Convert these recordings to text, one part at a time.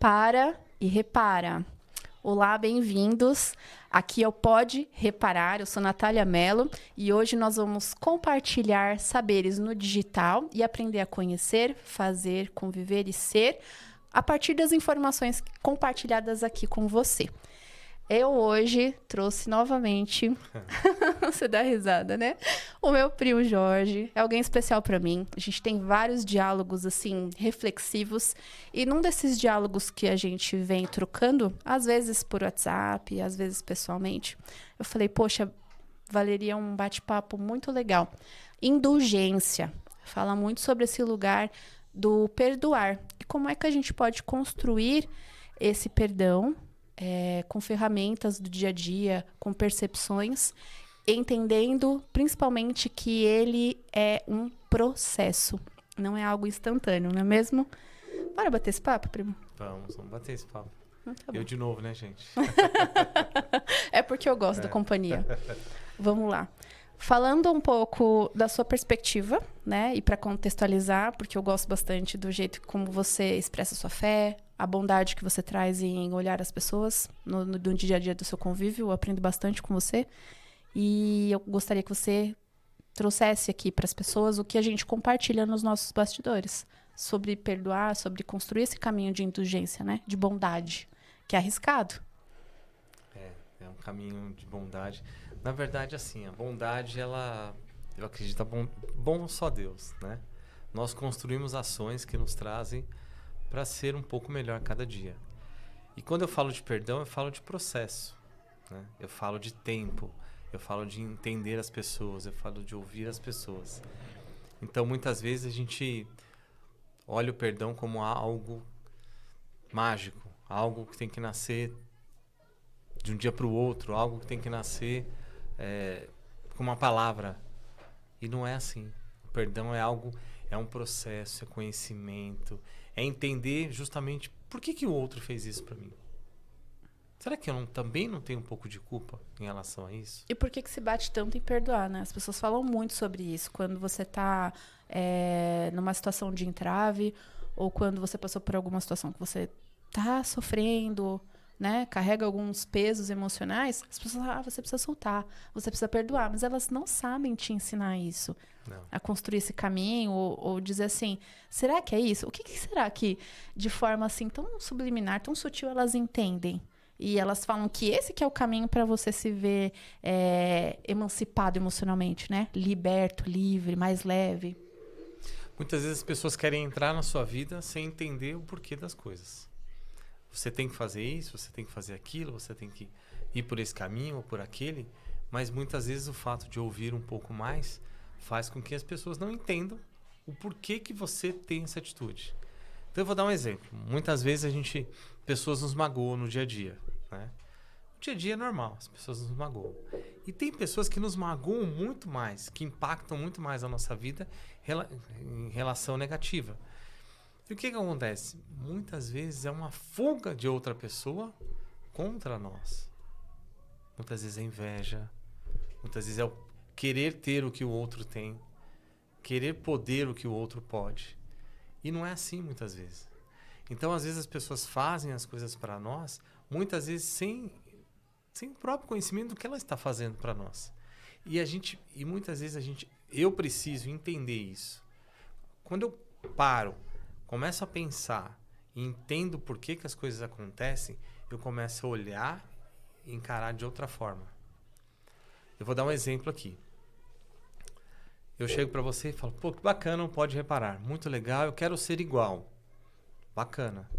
Para e repara. Olá, bem-vindos. Aqui é o Pode Reparar, eu sou Natália Mello e hoje nós vamos compartilhar saberes no digital e aprender a conhecer, fazer, conviver e ser a partir das informações compartilhadas aqui com você. Eu hoje trouxe novamente, você dá risada, né? O meu primo Jorge, é alguém especial para mim. A gente tem vários diálogos, assim, reflexivos. E num desses diálogos que a gente vem trocando, às vezes por WhatsApp, às vezes pessoalmente, eu falei, poxa, valeria um bate-papo muito legal. Indulgência. Fala muito sobre esse lugar do perdoar. E como é que a gente pode construir esse perdão com ferramentas do dia a dia, com percepções, entendendo principalmente que ele é um processo, não é algo instantâneo, não é mesmo? Bora bater esse papo, primo? Vamos bater esse papo. Tá Eu de novo, né, gente? É porque eu gosto da companhia. Vamos lá. Falando um pouco da sua perspectiva, né? E para contextualizar, porque eu gosto bastante do jeito como você expressa sua fé, a bondade que você traz em olhar as pessoas no dia a dia do seu convívio. Eu aprendo bastante com você. E eu gostaria que você trouxesse aqui para as pessoas o que a gente compartilha nos nossos bastidores. Sobre perdoar, sobre construir esse caminho de indulgência, né? De bondade, que é arriscado. É um caminho de bondade. Na verdade, assim, a bondade, eu acredito, bom só Deus, né? Nós construímos ações que nos trazem para ser um pouco melhor cada dia. E quando eu falo de perdão, eu falo de processo, né? Eu falo de tempo, eu falo de entender as pessoas, eu falo de ouvir as pessoas. Então, muitas vezes a gente olha o perdão como algo mágico, algo que tem que nascer de um dia para o outro, algo que tem que nascer com uma palavra. E não é assim. O perdão é um processo, é conhecimento, é entender justamente por que o outro fez isso para mim. Será que eu também não tenho um pouco de culpa em relação a isso? E por que se bate tanto em perdoar, né? As pessoas falam muito sobre isso. Quando você está numa situação de entrave ou quando você passou por alguma situação que você está sofrendo, né? Carrega alguns pesos emocionais, as pessoas falam, você precisa soltar, você precisa perdoar. Mas elas não sabem te ensinar isso. Não. A construir esse caminho ou dizer assim, será que é isso? O que será que de forma assim tão subliminar, tão sutil elas entendem? E elas falam que esse que é o caminho para você se ver emancipado emocionalmente, né? Liberto, livre, mais leve. Muitas vezes as pessoas querem entrar na sua vida sem entender o porquê das coisas. Você tem que fazer isso, você tem que fazer aquilo, você tem que ir por esse caminho ou por aquele, mas muitas vezes o fato de ouvir um pouco mais faz com que as pessoas não entendam o porquê que você tem essa atitude. Então eu vou dar um exemplo. Muitas vezes pessoas nos magoam no dia a dia, né? No dia a dia é normal, as pessoas nos magoam. E tem pessoas que nos magoam muito mais, que impactam muito mais a nossa vida em relação negativa. E o que acontece? Muitas vezes é uma fuga de outra pessoa contra nós. Muitas vezes é inveja, muitas vezes é o querer ter o que o outro tem, querer poder o que o outro pode. E não é assim muitas vezes. Então, às vezes, as pessoas fazem as coisas para nós, muitas vezes sem o próprio conhecimento do que ela está fazendo para nós. E muitas vezes eu preciso entender isso. Quando eu paro, começo a pensar e entendo por que as coisas acontecem, eu começo a olhar e encarar de outra forma. Eu vou dar um exemplo aqui. Eu chego para você e falo, pô, que bacana, Pode Reparar. Muito legal, eu quero ser igual. Bacana.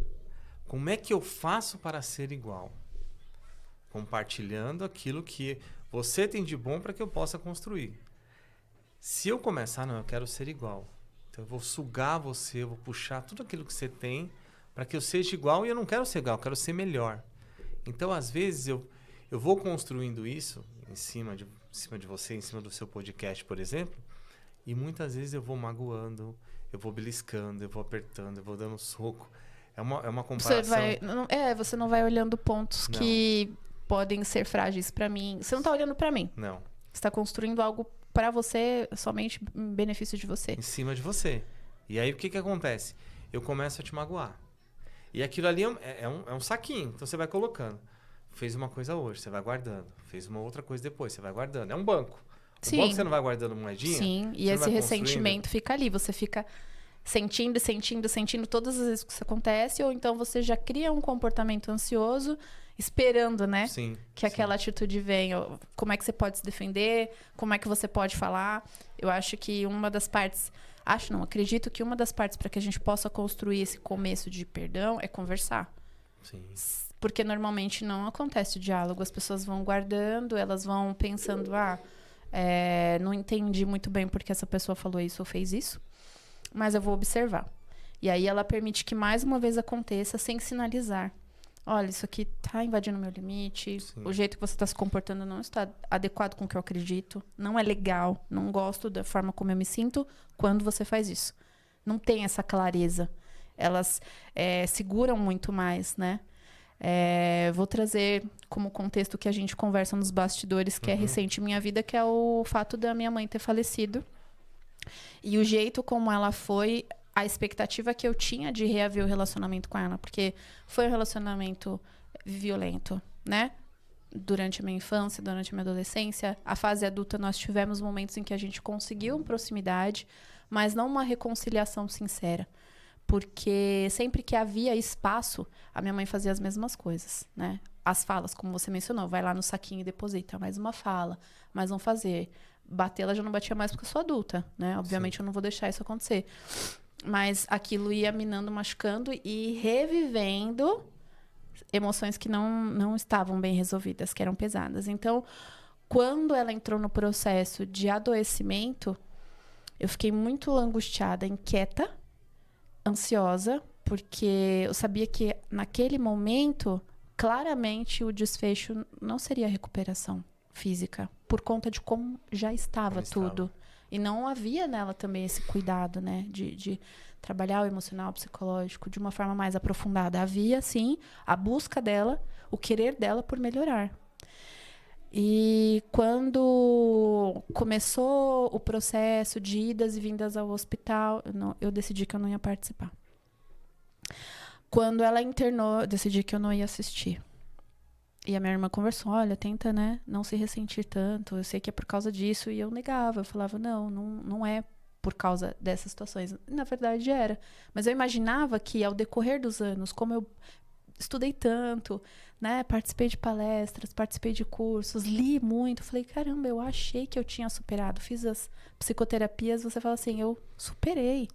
Como é que eu faço para ser igual? Compartilhando aquilo que você tem de bom para que eu possa construir. Se eu começar, não, eu quero ser igual. Então eu vou sugar você, eu vou puxar tudo aquilo que você tem para que eu seja igual e eu não quero ser igual, eu quero ser melhor. Então, às vezes, eu vou construindo isso em cima de você, em cima do seu podcast, por exemplo, e muitas vezes eu vou magoando, eu vou beliscando, eu vou apertando, eu vou dando soco. É uma comparação. Você não vai olhando pontos que podem ser frágeis para mim. Você não está olhando para mim. Não. Você está construindo algo para você, somente em benefício de você. Em cima de você. E aí, o que acontece? Eu começo a te magoar. E aquilo ali é um saquinho. Então você vai colocando. Fez uma coisa hoje, você vai guardando. Fez uma outra coisa depois, você vai guardando. É um banco. Um Sim. banco você não vai guardando moedinha? Sim, e esse ressentimento fica ali. Você fica sentindo, sentindo, sentindo todas as vezes que isso acontece, ou então você já cria um comportamento ansioso, esperando, né? Sim, que aquela atitude venha. Como é que você pode se defender? Como é que você pode falar? Eu acho que uma das partes... acredito que uma das partes para que a gente possa construir esse começo de perdão é conversar. Sim. Porque normalmente não acontece o diálogo. As pessoas vão guardando, elas vão pensando, não entendi muito bem porque essa pessoa falou isso ou fez isso, mas eu vou observar. E aí ela permite que mais uma vez aconteça sem sinalizar. Olha, isso aqui tá invadindo o meu limite, Sim. o jeito que você está se comportando não está adequado com o que eu acredito, não é legal, não gosto da forma como eu me sinto quando você faz isso. Não tem essa clareza. Elas seguram muito mais, né? Vou trazer como contexto que a gente conversa nos bastidores, que é recente em minha vida, que é o fato da minha mãe ter falecido. E o jeito como ela foi, a expectativa que eu tinha de reaver o relacionamento com ela, porque foi um relacionamento violento, né? Durante a minha infância, durante a minha adolescência, a fase adulta, nós tivemos momentos em que a gente conseguiu proximidade, mas não uma reconciliação sincera. Porque sempre que havia espaço, a minha mãe fazia as mesmas coisas, né? As falas, como você mencionou, vai lá no saquinho e deposita mais uma fala, mais um fazer. Bater, ela já não batia mais porque eu sou adulta, né? Obviamente, eu não vou deixar isso acontecer. Mas aquilo ia minando, machucando e revivendo emoções que não estavam bem resolvidas, que eram pesadas. Então, quando ela entrou no processo de adoecimento, eu fiquei muito angustiada, inquieta, ansiosa, porque eu sabia que naquele momento, claramente, o desfecho não seria recuperação física, por conta de como já estava tudo. E não havia nela também esse cuidado, né? De trabalhar o emocional, o psicológico de uma forma mais aprofundada. Havia, sim, a busca dela, o querer dela por melhorar. E quando começou o processo de idas e vindas ao hospital, eu decidi que eu não ia participar. Quando ela internou, eu decidi que eu não ia assistir. E a minha irmã conversou, olha, tenta, né, não se ressentir tanto, eu sei que é por causa disso. E eu negava, eu falava, não é por causa dessas situações. Na verdade era. Mas eu imaginava que ao decorrer dos anos, como eu estudei tanto, né, participei de palestras, participei de cursos, li muito, falei, caramba, eu achei que eu tinha superado. Fiz as psicoterapias, você fala assim, eu superei.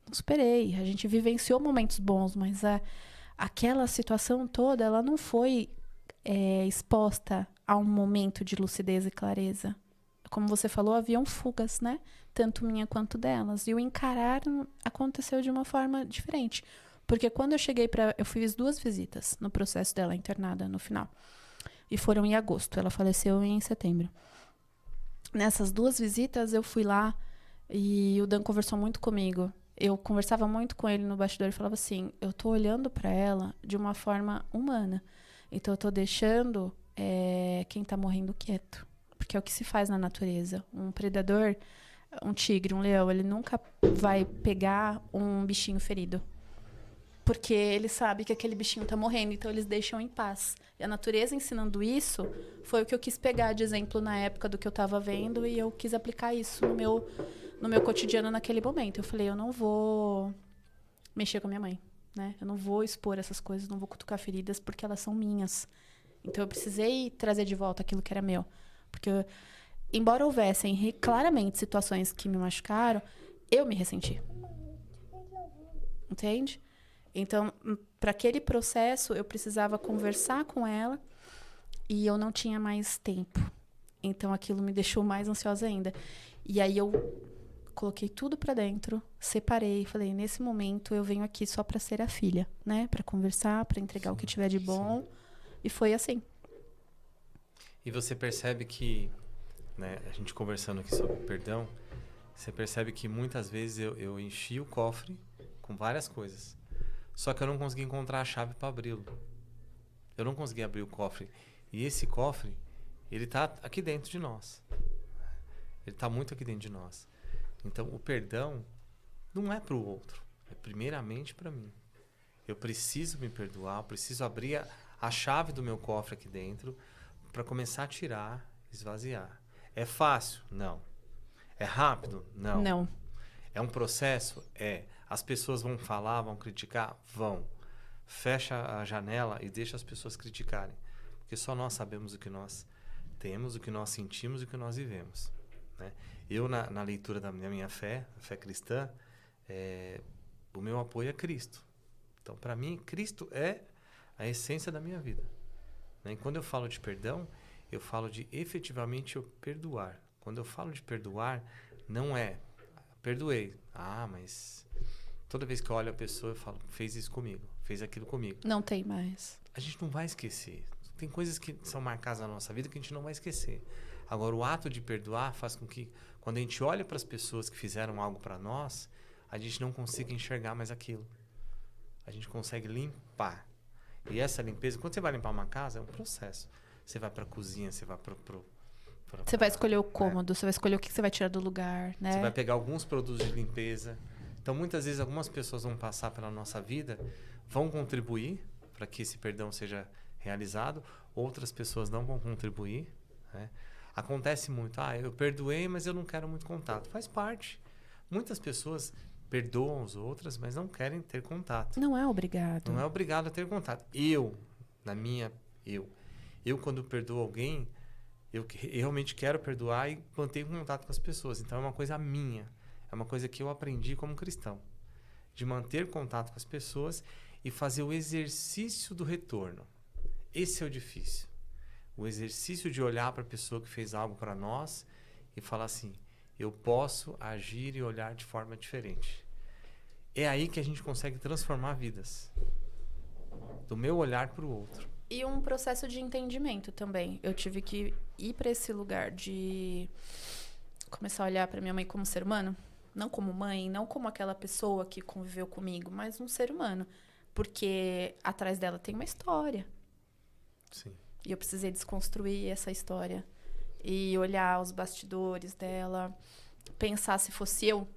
Não superei. A gente vivenciou momentos bons, mas aquela situação toda, ela não foi exposta a um momento de lucidez e clareza. Como você falou, haviam fugas, né? Tanto minha quanto delas. E o encarar aconteceu de uma forma diferente. Porque quando eu cheguei eu fiz 2 visitas no processo dela internada no final. E foram em agosto. Ela faleceu em setembro. Nessas 2 visitas, eu fui lá e o Dan conversou muito comigo. Eu conversava muito com ele no bastidor e falava assim, eu tô olhando para ela de uma forma humana. Então, eu tô deixando quem tá morrendo quieto. Porque é o que se faz na natureza. Um predador, um tigre, um leão, ele nunca vai pegar um bichinho ferido. Porque ele sabe que aquele bichinho tá morrendo, então eles deixam em paz. E a natureza ensinando isso foi o que eu quis pegar de exemplo na época do que eu tava vendo e eu quis aplicar isso no meu cotidiano naquele momento. Eu falei, eu não vou mexer com a minha mãe, né? Eu não vou expor essas coisas, não vou cutucar feridas porque elas são minhas. Então eu precisei trazer de volta aquilo que era meu. Porque embora houvessem claramente situações que me machucaram, eu me ressenti. Entende? Então, para aquele processo, eu precisava conversar com ela e eu não tinha mais tempo. Então, aquilo me deixou mais ansiosa ainda. E aí, eu coloquei tudo para dentro, separei, falei, nesse momento, eu venho aqui só para ser a filha, né? Para conversar, para entregar o que tiver de bom. Sim. E foi assim. E você percebe que, né, a gente conversando aqui sobre perdão, você percebe que muitas vezes eu enchi o cofre com várias coisas. Só que eu não consegui encontrar a chave para abri-lo. Eu não consegui abrir o cofre. E esse cofre, ele tá aqui dentro de nós. Ele tá muito aqui dentro de nós. Então, o perdão não é para o outro. É primeiramente para mim. Eu preciso me perdoar, eu preciso abrir a chave do meu cofre aqui dentro para começar a tirar, esvaziar. É fácil? Não. É rápido? Não. Não. É um processo? É. As pessoas vão falar, vão criticar? Vão. Fecha a janela e deixa as pessoas criticarem. Porque só nós sabemos o que nós temos, o que nós sentimos e o que nós vivemos. Né? Eu, na leitura da minha fé, a fé cristã, o meu apoio é Cristo. Então, para mim, Cristo é a essência da minha vida. Né? E quando eu falo de perdão, eu falo de efetivamente eu perdoar. Quando eu falo de perdoar, não é perdoei. Ah, mas toda vez que eu olho a pessoa, eu falo, fez isso comigo, fez aquilo comigo. Não tem mais. A gente não vai esquecer. Tem coisas que são marcadas na nossa vida que a gente não vai esquecer. Agora, o ato de perdoar faz com que, quando a gente olha para as pessoas que fizeram algo para nós, a gente não consiga enxergar mais aquilo. A gente consegue limpar. E essa limpeza, quando você vai limpar uma casa, é um processo. Você vai para a cozinha, você vai você vai escolher o cômodo, você vai escolher o que você vai tirar do lugar, né? Você vai pegar alguns produtos de limpeza. Então, muitas vezes, algumas pessoas vão passar pela nossa vida, vão contribuir para que esse perdão seja realizado, outras pessoas não vão contribuir. Né? Acontece muito, eu perdoei, mas eu não quero muito contato. Faz parte. Muitas pessoas perdoam as outras, mas não querem ter contato. Não é obrigado. Não é obrigado a ter contato. Eu quando perdoo alguém, eu realmente quero perdoar e manter contato com as pessoas. Então é uma coisa minha. É uma coisa que eu aprendi como cristão. De manter contato com as pessoas e fazer o exercício do retorno. Esse é o difícil. O exercício de olhar para a pessoa que fez algo para nós e falar assim, eu posso agir e olhar de forma diferente. É aí que a gente consegue transformar vidas. Do meu olhar para o outro. E um processo de entendimento também. Eu tive que ir para esse lugar de começar a olhar para minha mãe como ser humano. Não como mãe, não como aquela pessoa que conviveu comigo, mas um ser humano. Porque atrás dela tem uma história. Sim. E eu precisei desconstruir essa história. E olhar os bastidores dela. Pensar se fosse eu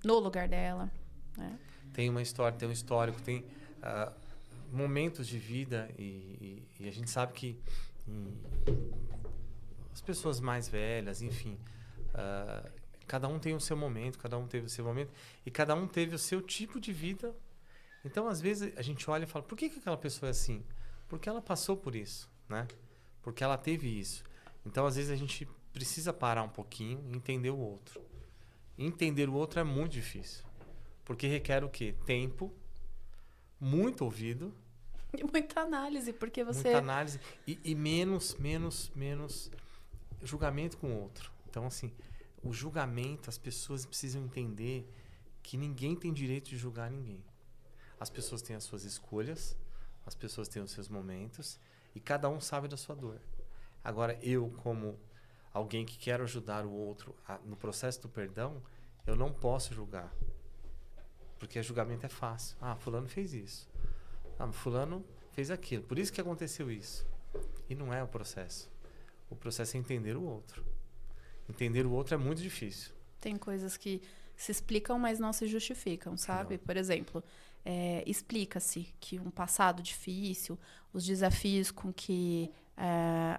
no lugar dela. Né? Tem uma história, tem um histórico, tem momentos de vida e a gente sabe que as pessoas mais velhas, enfim, cada um tem o seu momento, cada um teve o seu momento e cada um teve o seu tipo de vida. Então, às vezes, a gente olha e fala, por que aquela pessoa é assim? Porque ela passou por isso, né? Porque ela teve isso. Então, às vezes, a gente precisa parar um pouquinho e entender o outro. Entender o outro é muito difícil. Porque requer o quê? Tempo, muito ouvido. E muita análise, porque você... Muita análise e menos julgamento com o outro. Então, assim, o julgamento, as pessoas precisam entender que ninguém tem direito de julgar ninguém. As pessoas têm as suas escolhas, as pessoas têm os seus momentos e cada um sabe da sua dor. Agora, eu, como alguém que quero ajudar o outro no processo do perdão, eu não posso julgar. Porque julgamento é fácil. Fulano fez isso. Fulano fez aquilo. Por isso que aconteceu isso. E não é o processo. O processo é entender o outro. Entender o outro é muito difícil. Tem coisas que se explicam, mas não se justificam, sabe? Não. Por exemplo, explica-se que um passado difícil, os desafios com que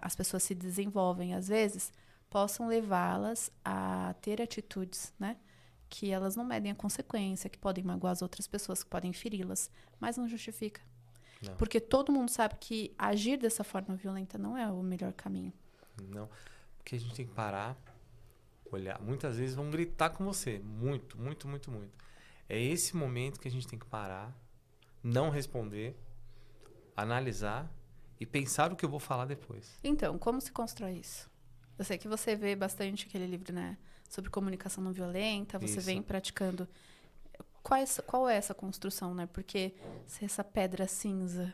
as pessoas se desenvolvem, às vezes, possam levá-las a ter atitudes, né? Que elas não medem a consequência, que podem magoar as outras pessoas, que podem feri-las, mas não justifica. Não. Porque todo mundo sabe que agir dessa forma violenta não é o melhor caminho. Não. Porque a gente tem que parar, olhar. Muitas vezes vão gritar com você. Muito, muito, muito, muito. É esse momento que a gente tem que parar, não responder, analisar e pensar o que eu vou falar depois. Então, como se constrói isso? Eu sei que você vê bastante aquele livro, né? Sobre comunicação não violenta, você Isso. vem praticando. Qual é essa construção, né? Porque se essa pedra cinza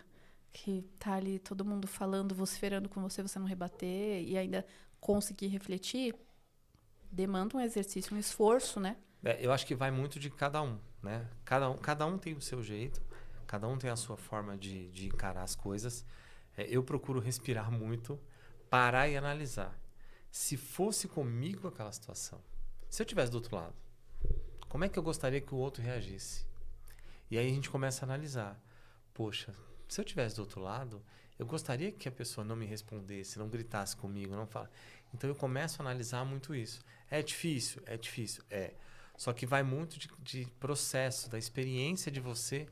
que tá ali todo mundo falando, vociferando com você, você não rebater e ainda conseguir refletir, demanda um exercício, um esforço, né? Eu acho que vai muito de cada um, né? Cada um tem o seu jeito, cada um tem a sua forma de encarar as coisas. Eu procuro respirar muito, parar e analisar. Se fosse comigo aquela situação, se eu estivesse do outro lado, como é que eu gostaria que o outro reagisse? E aí a gente começa a analisar. poxa, se eu tivesse do outro lado, eu gostaria que a pessoa não me respondesse, não gritasse comigo, não fala. Então eu começo a analisar muito isso. É difícil? É difícil. É. Só que vai muito de processo, da experiência de você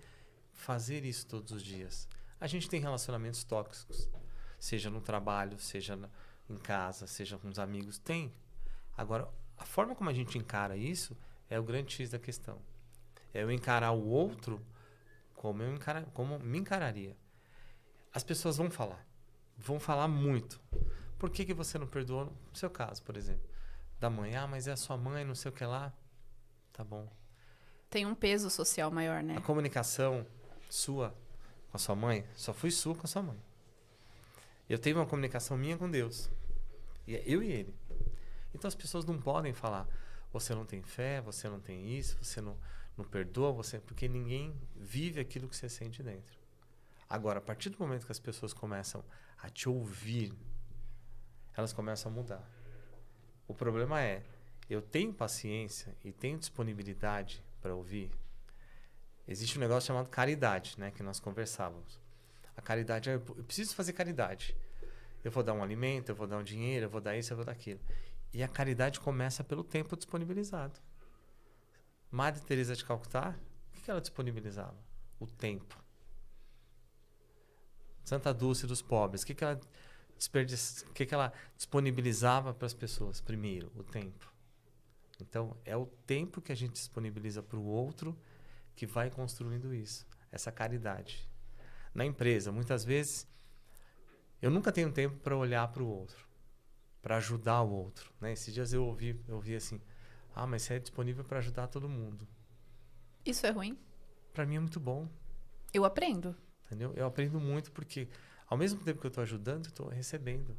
fazer isso todos os dias. A gente tem relacionamentos tóxicos, seja no trabalho, seja em casa, seja com os amigos. Tem. Agora, a forma como a gente encara isso é o grande X da questão. É eu encarar o outro como me encararia. As pessoas vão falar muito. Por que você não perdoou? No seu caso, por exemplo, da mãe. Ah, mas é a sua mãe, não sei o que lá. Tá bom. Tem um peso social maior, né? A comunicação sua com a sua mãe, só foi sua com a sua mãe. Eu tenho uma comunicação minha com Deus. E é eu e ele. Então as pessoas não podem falar, você não tem fé, você não tem isso, você não perdoa, porque ninguém vive aquilo que você sente dentro. Agora, a partir do momento que as pessoas começam a te ouvir, elas começam a mudar. O problema é, eu tenho paciência e tenho disponibilidade para ouvir. Existe um negócio chamado caridade, né, que nós conversávamos. A caridade é, eu preciso fazer caridade. Eu vou dar um alimento, eu vou dar um dinheiro, eu vou dar isso, eu vou dar aquilo. E a caridade começa pelo tempo disponibilizado. Madre Teresa de Calcutá, o que ela disponibilizava? O tempo. Santa Dulce dos Pobres, o que ela disponibilizava para as pessoas? Primeiro, o tempo. Então, é o tempo que a gente disponibiliza para o outro que vai construindo isso, essa caridade. Na empresa, muitas vezes, eu nunca tenho tempo para olhar para o outro, para ajudar o outro. Né? Esses dias eu ouvi assim, mas você é disponível para ajudar todo mundo. Isso é ruim? Para mim é muito bom. Eu aprendo. Entendeu? Eu aprendo muito porque, ao mesmo tempo que eu estou ajudando, eu estou recebendo.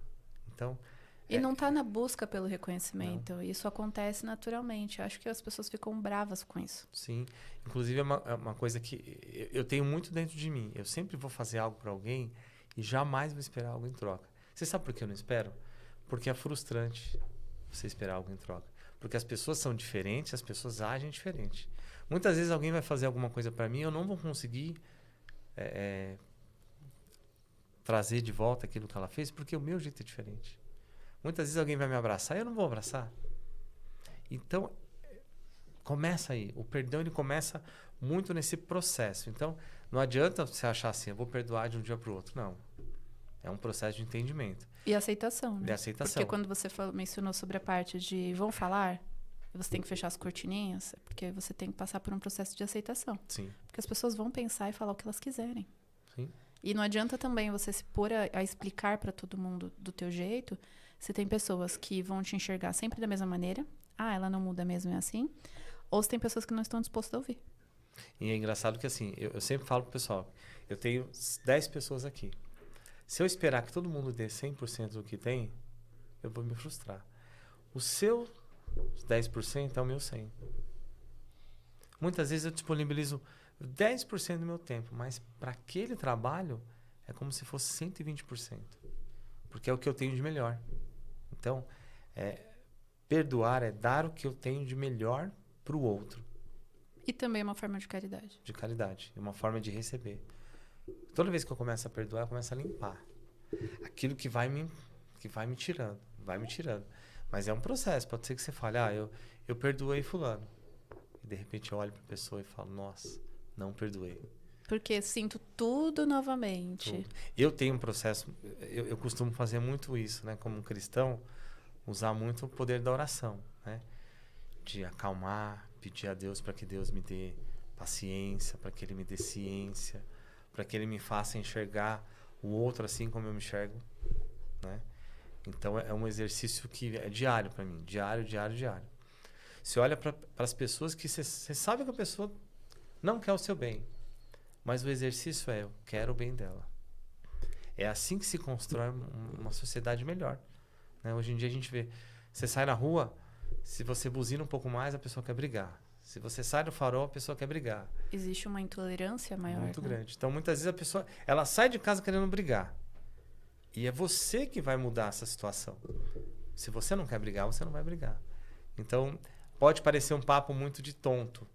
Então, e não está na busca pelo reconhecimento. Não. Isso acontece naturalmente. Eu acho que as pessoas ficam bravas com isso. Sim. Inclusive, é uma coisa que eu tenho muito dentro de mim. Eu sempre vou fazer algo para alguém e jamais vou esperar algo em troca. Você sabe por que eu não espero? Porque é frustrante você esperar algo em troca. Porque as pessoas são diferentes, as pessoas agem diferente. Muitas vezes alguém vai fazer alguma coisa para mim e eu não vou conseguir trazer de volta aquilo que ela fez, porque o meu jeito é diferente. Muitas vezes alguém vai me abraçar e eu não vou abraçar. Então, começa aí. O perdão, ele começa muito nesse processo. Então, não adianta você achar assim, eu vou perdoar de um dia para o outro. Não. É um processo de entendimento. E aceitação, né? E aceitação. Porque quando você mencionou sobre a parte de vão falar, você tem que fechar as cortininhas, porque você tem que passar por um processo de aceitação. Sim. Porque as pessoas vão pensar e falar o que elas quiserem. Sim. E não adianta também você se pôr a explicar para todo mundo do teu jeito. Você tem pessoas que vão te enxergar sempre da mesma maneira. Ela não muda mesmo, é assim. Ou você tem pessoas que não estão dispostas a ouvir. E é engraçado que assim, eu sempre falo pro pessoal, eu tenho 10 pessoas aqui. Se eu esperar que todo mundo dê 100% do que tem, eu vou me frustrar. O seu 10% é o meu 100%. Muitas vezes eu disponibilizo 10% do meu tempo, mas para aquele trabalho é como se fosse 120%. Porque é o que eu tenho de melhor. Então, perdoar é dar o que eu tenho de melhor para o outro. E também é uma forma de caridade. De caridade. É uma forma de receber. Toda vez que eu começo a perdoar, eu começo a limpar. Aquilo que vai me tirando. Vai me tirando. Mas é um processo. Pode ser que você fale, eu perdoei fulano. E de repente eu olho para a pessoa e falo, nossa, não perdoei. Porque sinto tudo novamente. Tudo. Eu tenho um processo, eu costumo fazer muito isso, né? Como um cristão, usar muito o poder da oração, né? De acalmar, pedir a Deus para que Deus me dê paciência, para que Ele me dê ciência, para que Ele me faça enxergar o outro assim como eu me enxergo, né? Então é um exercício que é diário para mim, diário. Você olha para as pessoas que você sabe que a pessoa não quer o seu bem, mas o exercício eu quero o bem dela. É assim que se constrói uma sociedade melhor, né? Hoje em dia a gente vê, você sai na rua, se você buzina um pouco mais, a pessoa quer brigar. Se você sai do farol, a pessoa quer brigar. Existe uma intolerância maior. Muito né? grande. Então, muitas vezes a pessoa, ela sai de casa querendo brigar. E é você que vai mudar essa situação. Se você não quer brigar, você não vai brigar. Então, pode parecer um papo muito de tonto.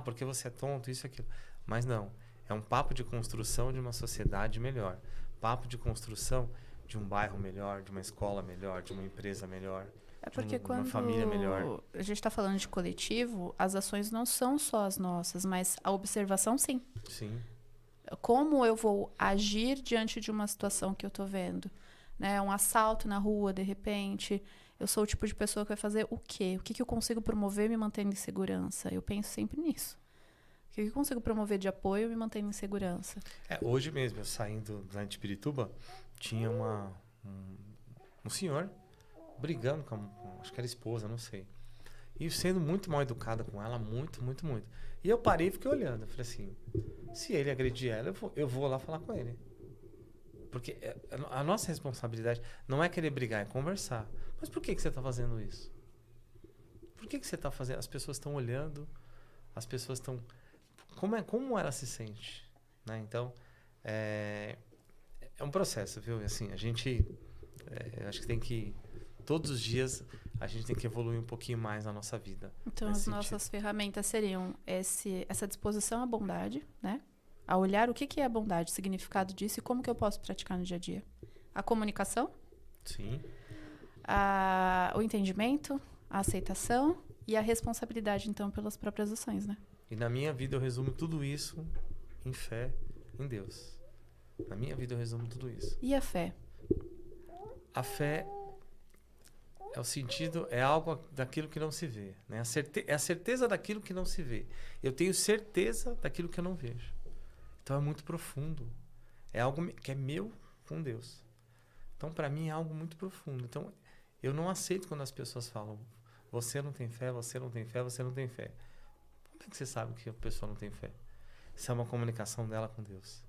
Porque você é tonto, isso e aquilo. Mas não. É um papo de construção de uma sociedade melhor. Papo de construção de um bairro melhor, de uma escola melhor, de uma empresa melhor, É de porque uma família melhor. quando a gente está falando de coletivo, as ações não são só as nossas, mas a observação sim. Sim, Como eu vou agir diante de uma situação que eu tô vendo? Né? Um assalto na rua, de repente. Eu sou o tipo de pessoa que vai fazer o quê? O que eu consigo promover me mantendo em segurança? Eu penso sempre nisso. O que eu consigo promover de apoio me mantendo em segurança? hoje mesmo, eu saindo lá de Pirituba, tinha um senhor brigando acho que era esposa, não sei. E sendo muito mal educada com ela, muito, muito, muito. E eu parei e fiquei olhando. Eu falei assim, se ele agredir ela, eu vou lá falar com ele. Porque a nossa responsabilidade não é querer brigar, é conversar. Mas por que você está fazendo isso? Por que você está fazendo? As pessoas estão olhando, as pessoas estão... Como ela se sente? Né? Então, é um processo, viu? Assim, a gente... acho que tem que... Todos os dias, a gente tem que evoluir um pouquinho mais na nossa vida. Então, as nossas ferramentas seriam essa disposição à bondade, né? A olhar o que é a bondade, o significado disso e como que eu posso praticar no dia a dia. A comunicação. Sim. O entendimento, a aceitação e a responsabilidade, então, pelas próprias ações, né? E na minha vida eu resumo tudo isso em fé em Deus. Na minha vida eu resumo tudo isso. E a fé? A fé é o sentido, é algo daquilo que não se vê. Né? É a certeza daquilo que não se vê. Eu tenho certeza daquilo que eu não vejo. Então é muito profundo. É algo que é meu com Deus. Então para mim é algo muito profundo. Então eu não aceito quando as pessoas falam: você não tem fé, você não tem fé, você não tem fé. Como é que você sabe que a pessoa não tem fé? Isso é uma comunicação dela com Deus.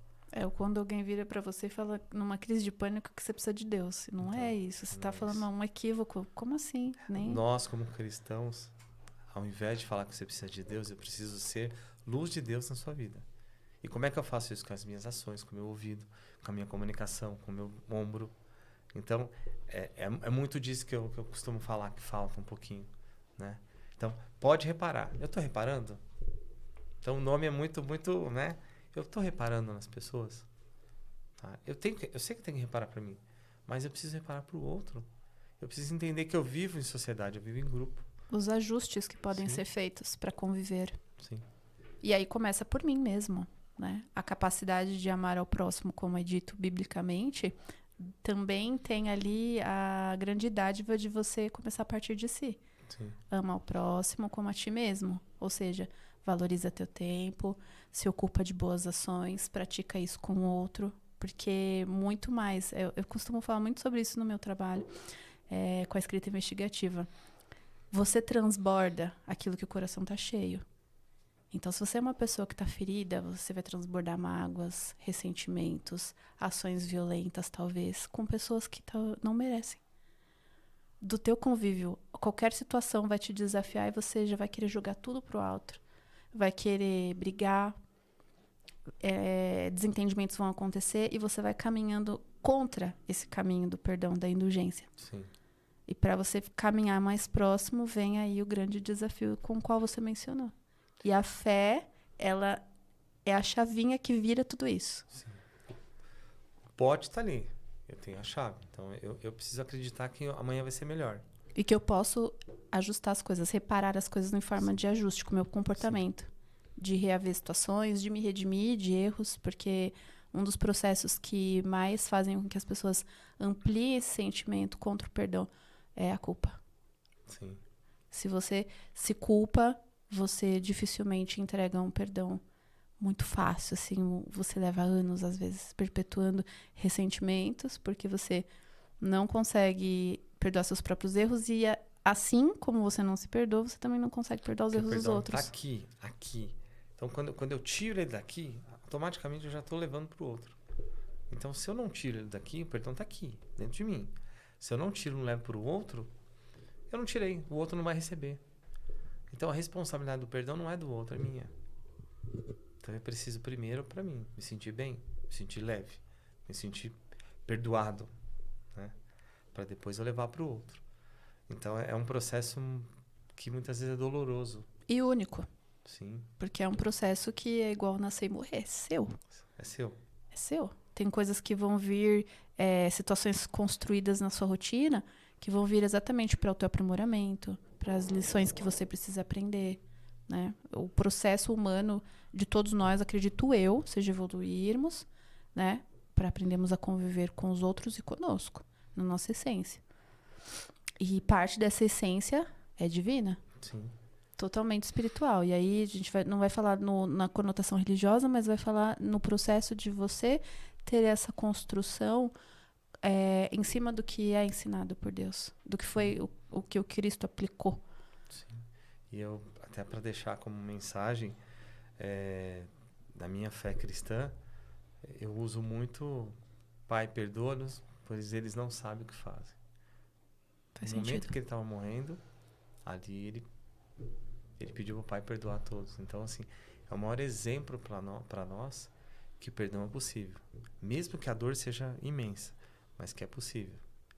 Quando alguém vira pra você e fala numa crise de pânico que você precisa de Deus. Não Então, é isso. Você tá falando isso. um equívoco. Como assim? Nós, como cristãos, ao invés de falar que você precisa de Deus, eu preciso ser luz de Deus na sua vida. E como é que eu faço isso? Com as minhas ações, com o meu ouvido, com a minha comunicação, com o meu ombro. Então, é muito disso que eu costumo falar, que falta um pouquinho. Né? Então, pode reparar. Eu estou reparando? Então, o nome é muito, muito, né? Eu estou reparando nas pessoas. Tá? Eu sei que tem que reparar para mim, mas eu preciso reparar para o outro. Eu preciso entender que eu vivo em sociedade, eu vivo em grupo. Os ajustes que podem Sim. ser feitos para conviver. Sim. E aí começa por mim mesmo, né? A capacidade de amar ao próximo, como é dito biblicamente, também tem ali a grande dádiva de você começar a partir de si. Sim. Ama ao próximo como a ti mesmo. Ou seja, valoriza teu tempo, se ocupa de boas ações, pratica isso com o outro. Porque muito mais... Eu costumo falar muito sobre isso no meu trabalho, com a escrita investigativa. Você transborda aquilo que o coração está cheio. Então, se você é uma pessoa que está ferida, você vai transbordar mágoas, ressentimentos, ações violentas, talvez, com pessoas que não merecem. Do teu convívio, qualquer situação vai te desafiar e você já vai querer jogar tudo pro alto. Vai querer brigar, desentendimentos vão acontecer e você vai caminhando contra esse caminho do perdão, da indulgência. Sim. E para você caminhar mais próximo, vem aí o grande desafio com o qual você mencionou. E a fé, ela é a chavinha que vira tudo isso. Sim. O pote está ali. Eu tenho a chave. Então, eu preciso acreditar que amanhã vai ser melhor. E que eu posso ajustar as coisas, reparar as coisas em forma de ajuste com o meu comportamento. Sim. De reaver situações, de me redimir de erros, porque um dos processos que mais fazem com que as pessoas ampliem esse sentimento contra o perdão é a culpa. Sim. Se você se culpa, você dificilmente entrega um perdão muito fácil, assim, você leva anos, às vezes, perpetuando ressentimentos, porque você não consegue perdoar seus próprios erros e assim como você não se perdoa, você também não consegue perdoar os erros dos outros. Tá aqui. Então, quando eu tiro ele daqui, automaticamente eu já estou levando para o outro. Então, se eu não tiro ele daqui, o perdão está aqui, dentro de mim. Se eu não tiro e não levo para o outro, eu não tirei, o outro não vai receber. Então, a responsabilidade do perdão não é do outro, é minha. Então, eu preciso primeiro para mim, me sentir bem, me sentir leve, me sentir perdoado, né? Para depois eu levar para o outro. Então, é um processo que muitas vezes é doloroso. E único. Sim. Porque é um processo que é igual nascer e morrer. É seu. É seu. É seu. Tem coisas que vão vir, situações construídas na sua rotina, que vão vir exatamente para o teu aprimoramento, para as lições que você precisa aprender, né? O processo humano de todos nós, acredito eu, seja evoluirmos, né? Para aprendermos a conviver com os outros e conosco, na nossa essência. E parte dessa essência é divina. Sim. Totalmente espiritual. E aí a gente não vai falar na conotação religiosa, mas vai falar no processo de você ter essa construção em cima do que é ensinado por Deus, do que foi o que o Cristo aplicou. Sim. E eu, até para deixar como mensagem da minha fé cristã, eu uso muito: Pai, perdoa-nos, pois eles não sabem o que fazem. Faz No momento sentido. que ele estava morrendo, ali ele pediu ao Pai perdoar a todos. Então, assim, é o maior exemplo para nós que o perdão é possível. Mesmo que a dor seja imensa, mas que é possível.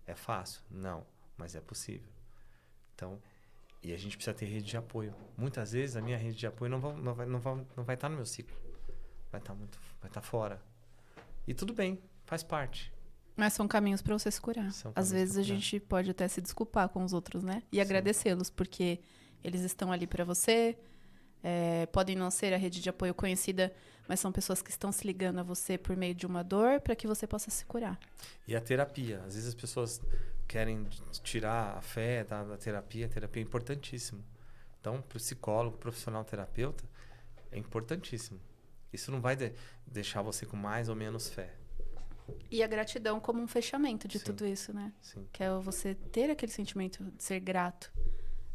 É fácil? Não, mas é possível. Então, e a gente precisa ter rede de apoio. Muitas vezes a minha rede de apoio não vai estar no meu ciclo. Vai estar fora. E tudo bem, faz parte. Mas são caminhos para você se curar. Às vezes a gente pode até se desculpar com os outros, né? E agradecê-los, porque eles estão ali para você. Podem não ser a rede de apoio conhecida, mas são pessoas que estão se ligando a você por meio de uma dor para que você possa se curar. E a terapia. Às vezes as pessoas querem tirar a fé da terapia. A terapia é importantíssimo. Então, para o psicólogo, profissional terapeuta, é importantíssimo. Isso não vai deixar você com mais ou menos fé. E a gratidão como um fechamento de Sim. tudo isso, né? Sim. Que é você ter aquele sentimento de ser grato.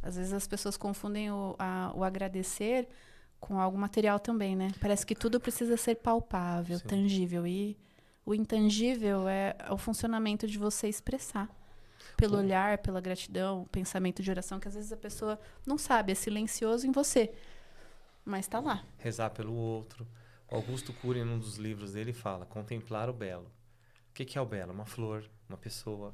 Às vezes as pessoas confundem o agradecer com algo material também, né? Parece que tudo precisa ser palpável, Sim. tangível. E o intangível é o funcionamento de você expressar. Pelo olhar, pela gratidão, pensamento de oração, que às vezes a pessoa não sabe, é silencioso em você. Mas tá lá. Rezar pelo outro. Augusto Cury, em um dos livros dele, fala: contemplar o belo. O que é o belo? Uma flor, uma pessoa,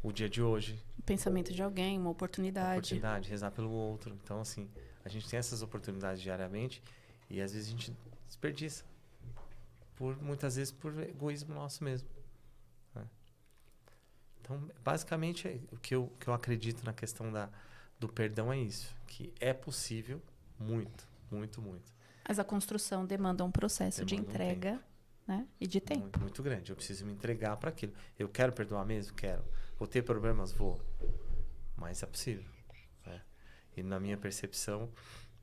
o dia de hoje. O pensamento de alguém, uma oportunidade. Rezar pelo outro. Então, assim, a gente tem essas oportunidades diariamente e às vezes a gente desperdiça. Muitas vezes por egoísmo nosso mesmo. Né? Então, basicamente, o que eu acredito na questão do perdão é isso. Que é possível muito, muito, muito. Mas a construção demanda um processo de entrega, né? E de tempo. Muito, muito grande. Eu preciso me entregar para aquilo. Eu quero perdoar mesmo? Quero. Vou ter problemas? Vou. Mas é possível. Né? E na minha percepção,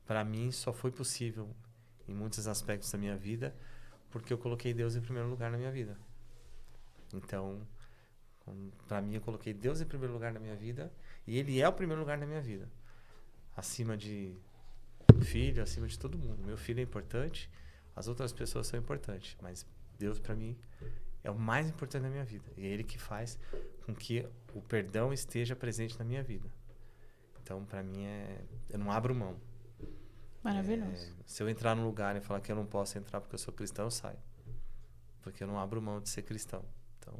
para mim só foi possível em muitos aspectos da minha vida porque eu coloquei Deus em primeiro lugar na minha vida. Então, para mim, eu coloquei Deus em primeiro lugar na minha vida e Ele é o primeiro lugar na minha vida. Acima de filho, acima de todo mundo. Meu filho é importante, as outras pessoas são importantes, mas Deus para mim é o mais importante na minha vida. E é Ele que faz com que o perdão esteja presente na minha vida. Então, para mim, eu não abro mão. Maravilhoso. Se eu entrar num lugar e falar que eu não posso entrar porque eu sou cristão, eu saio. Porque eu não abro mão de ser cristão. Então,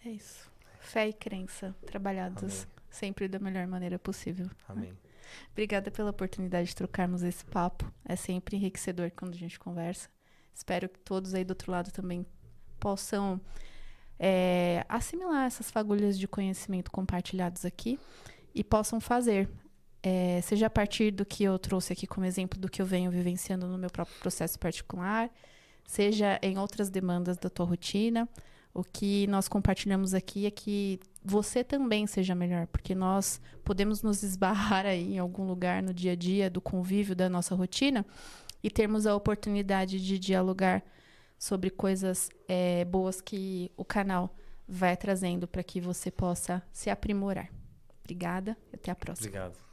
é isso. Fé e crença trabalhadas sempre da melhor maneira possível. Amém. Né? Obrigada pela oportunidade de trocarmos esse papo. É sempre enriquecedor quando a gente conversa. Espero que todos aí do outro lado também possam assimilar essas fagulhas de conhecimento compartilhados aqui e possam fazer. Seja a partir do que eu trouxe aqui como exemplo do que eu venho vivenciando no meu próprio processo particular, seja em outras demandas da tua rotina. O que nós compartilhamos aqui é que você também seja melhor, porque nós podemos nos esbarrar aí em algum lugar no dia a dia do convívio da nossa rotina e termos a oportunidade de dialogar sobre coisas boas que o canal vai trazendo para que você possa se aprimorar. Obrigada e até a próxima. Obrigado.